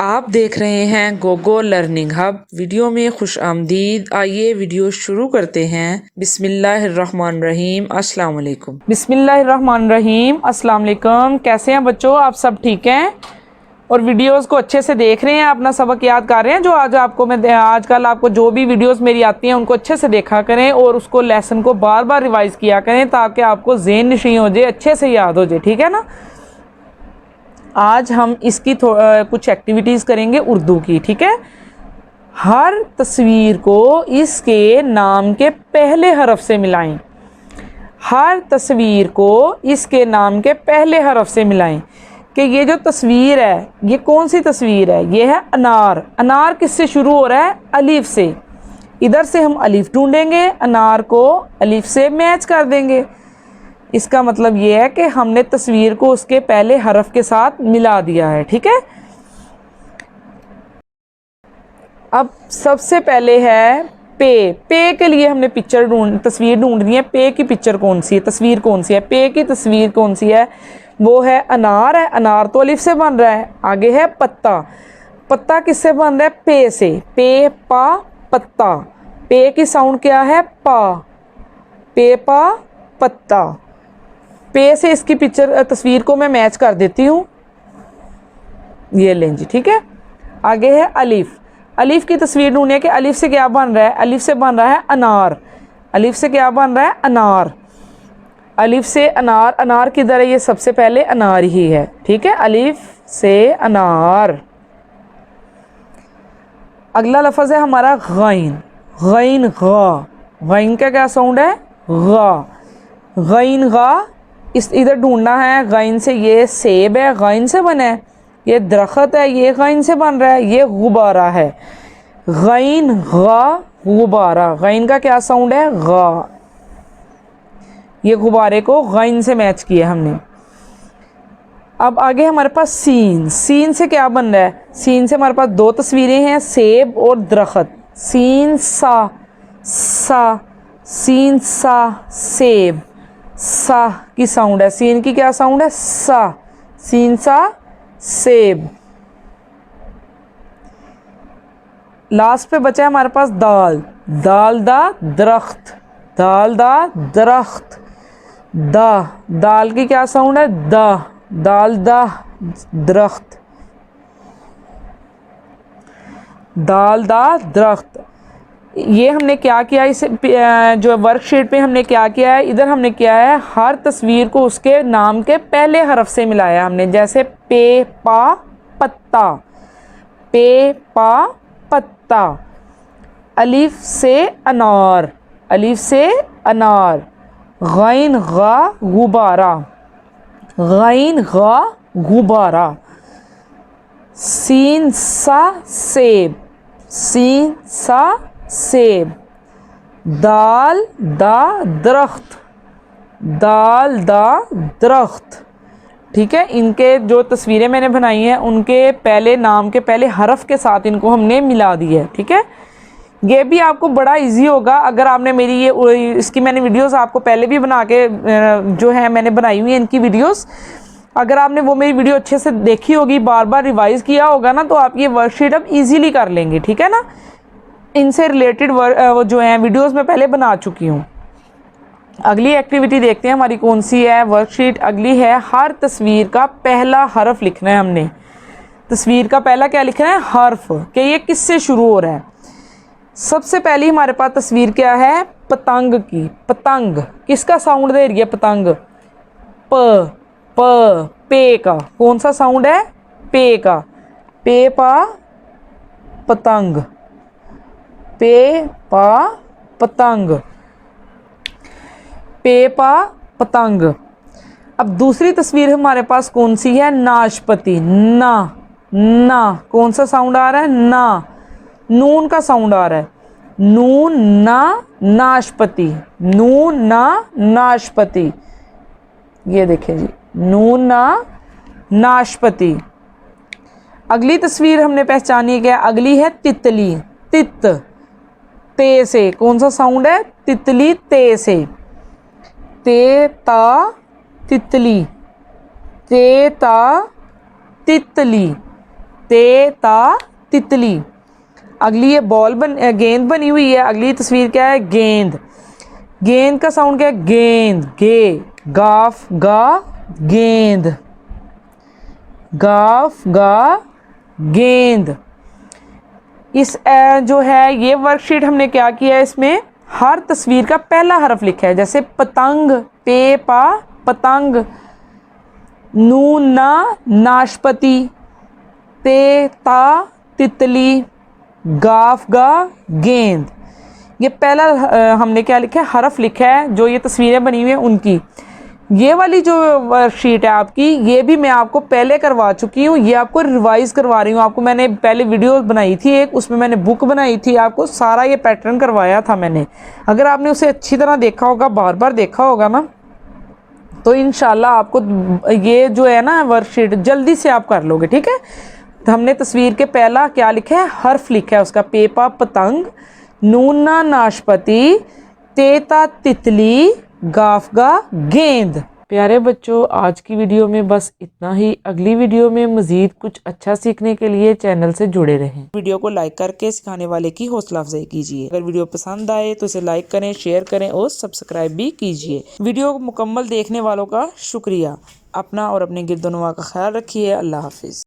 आप देख रहे हैं गोगो लर्निंग हब। वीडियो में खुश आमदीद। आइए वीडियो शुरू करते हैं। बिस्मिल्लाहिर्रहमानिर्रहीम। अस्सलाम वालेकुम। बिस्मिल्लाहिर्रहमानिर्रहीम। अस्सलाम वालेकुम। कैसे हैं बच्चों, आप सब ठीक हैं और वीडियोस को अच्छे से देख रहे हैं, अपना सबक याद कर रहे हैं। जो आजकल आपको जो भी वीडियोस मेरी आती हैं उनको अच्छे से देखा करें और उसको लेसन को बार बार रिवाइज़ किया करें ताकि आपको ज़हन नशीं हो जाए, अच्छे से याद हो जाए। ठीक है ना। आज हम इसकी कुछ एक्टिविटीज़ करेंगे उर्दू की। ठीक है। हर तस्वीर को इसके नाम के पहले हरफ से मिलाएं। हर तस्वीर को इसके नाम के पहले हरफ से मिलाएं कि ये जो तस्वीर है ये कौन सी तस्वीर है। ये है अनार। अनार किससे शुरू हो रहा है? अलीफ से। इधर से हम अलीफ ढूंढेंगे, अनार को अलीफ से मैच कर देंगे। इसका मतलब ये है कि हमने तस्वीर को उसके पहले हरफ के साथ मिला दिया है। ठीक है। अब सबसे पहले है पे। पे के लिए हमने तस्वीर ढूंढनी है। पे की पिक्चर कौन सी है, तस्वीर कौन सी है? पे की तस्वीर कौन सी है? वो है अनार है। अनार तो अलिफ से बन रहा है। आगे है पत्ता। पत्ता किससे बन रहा है? पे से। पे पा पत्ता। पे की साउंड क्या है? पा। पे पा पत्ता। पे से इसकी तस्वीर को मैं मैच कर देती हूँ। ये लें जी। ठीक है। आगे है अलिफ। अलिफ की तस्वीर ढूंढनी है कि अलिफ से क्या बन रहा है। अलिफ से बन रहा है अनार। अलिफ से क्या बन रहा है? अनार। अलिफ से अनार। अनार किधर है? ये सबसे पहले अनार ही है। ठीक है। अलिफ से अनार। अगला लफ्ज़ है हमारा गैन। गैन गा। गैन का क्या साउंड है? गा। गैन गा। इधर ढूंढना है। गैन से ये सेब है, गैन से बना है। ये दरख्त है, ये गैन से बन रहा है। ये गुब्बारा है। गैन गा गुब्बारा। गैन का क्या साउंड है? गा। ये गुब्बारे को गैन से मैच किया हमने। अब आगे हमारे पास सीन। सीन से क्या बन रहा है? सीन से हमारे पास दो तस्वीरें हैं, सेब और दरख्त। सीन सा सा। सीन सा सेब। सा की साउंड है। सीन की क्या साउंड है? सा। सीन सा सेब। लास्ट पे बचा है हमारे पास दाल। दाल दा दरख्त। दाल दा दरख्त। दा। दाल की क्या साउंड है? दा। दाल दा दरख्त। दाल दा दरख्त। ये हमने क्या किया, इस जो वर्कशीट पे हमने क्या किया है, इधर हमने किया है हर तस्वीर को उसके नाम के पहले हरफ से मिलाया हमने। जैसे पे पा पत्ता। पे पा पत्ता। अलिफ से अनार। अलिफ से अनार। गैन गा गुब्बारा। गैन गा गुब्बारा। सीन सा सेब। सीन सा सेब। दाल दा दरख्त। दाल दा दरख्त। ठीक है। इनके जो तस्वीरें मैंने बनाई हैं उनके पहले नाम के पहले हरफ के साथ इनको हमने मिला दिया है। ठीक है। ये भी आपको बड़ा इजी होगा अगर आपने इसकी मैंने वीडियोस आपको पहले भी बना के जो है मैंने बनाई हुई है इनकी वीडियोस। अगर आपने वो मेरी वीडियो अच्छे से देखी होगी, बार बार रिवाइज़ किया होगा ना, तो आप ये वर्कशीट अब इजीली कर लेंगे। ठीक है ना। इनसे रिलेटेड वो जो है वीडियोस मैं पहले बना चुकी हूँ। अगली एक्टिविटी देखते हैं हमारी कौन सी है। वर्कशीट अगली है हर तस्वीर का पहला हरफ लिखना है हमने। तस्वीर का पहला क्या लिखना है? हर्फ। कि ये किससे शुरू हो रहा है। सबसे पहली हमारे पास तस्वीर क्या है? पतंग की। पतंग किसका साउंड दे रही है? पतंग। प प पे का कौन सा साउंड है? पे का। पे पा पतंग। पे पा पतंग। पे पा पतंग। अब दूसरी तस्वीर हमारे पास कौन सी है? नाशपति। ना। ना कौन सा साउंड आ रहा है? ना। नून का साउंड आ रहा है। नून ना नाशपति। नून ना नाशपति। ये देखें जी, नून ना नाशपति। अगली तस्वीर हमने पहचानी क्या? अगली है तितली। तित। ते से कौन सा साउंड है? तितली। ते से। ते ता तितली। ते ता तितली। ते ता तितली। अगली ये गेंद बनी हुई है। अगली तस्वीर क्या है? गेंद। गेंद का साउंड क्या है? गेंद। गे, गाफ गा, गेंद, गाफ गा, गेंद। इस जो है ये वर्कशीट हमने क्या किया है, इसमें हर तस्वीर का पहला हरफ लिखा है। जैसे पतंग, पे पा पतंग, नून ना नाशपति, ते ता तितली, गाफ गा गेंद। ये पहला हमने क्या लिखा है? हरफ लिखा है। जो ये तस्वीरें बनी हुई हैं उनकी। ये वाली जो वर्कशीट है आपकी, ये भी मैं आपको पहले करवा चुकी हूँ। ये आपको रिवाइज करवा रही हूँ। आपको मैंने पहले वीडियो बनाई थी एक, उसमें मैंने बुक बनाई थी, आपको सारा ये पैटर्न करवाया था मैंने। अगर आपने उसे अच्छी तरह देखा होगा, बार बार देखा होगा ना, तो इंशाल्लाह आपको ये जो है ना वर्कशीट जल्दी से आप कर लोगे। ठीक है। तो हमने तस्वीर के पहला क्या लिखा है? हर्फ लिखा है उसका। पेपा पतंग, नूना नाशपति, तेता तितली, गाफगा गेंद। प्यारे बच्चों, आज की वीडियो में बस इतना ही। अगली वीडियो में मजीद कुछ अच्छा सीखने के लिए चैनल से जुड़े रहें। वीडियो को लाइक करके सिखाने वाले की हौसला अफजाई कीजिए। अगर वीडियो पसंद आए तो इसे लाइक करें, शेयर करें और सब्सक्राइब भी कीजिए। वीडियो को मुकम्मल देखने वालों का शुक्रिया। अपना और अपने गिरदोनवा का ख्याल रखिए। अल्लाह हाफिज।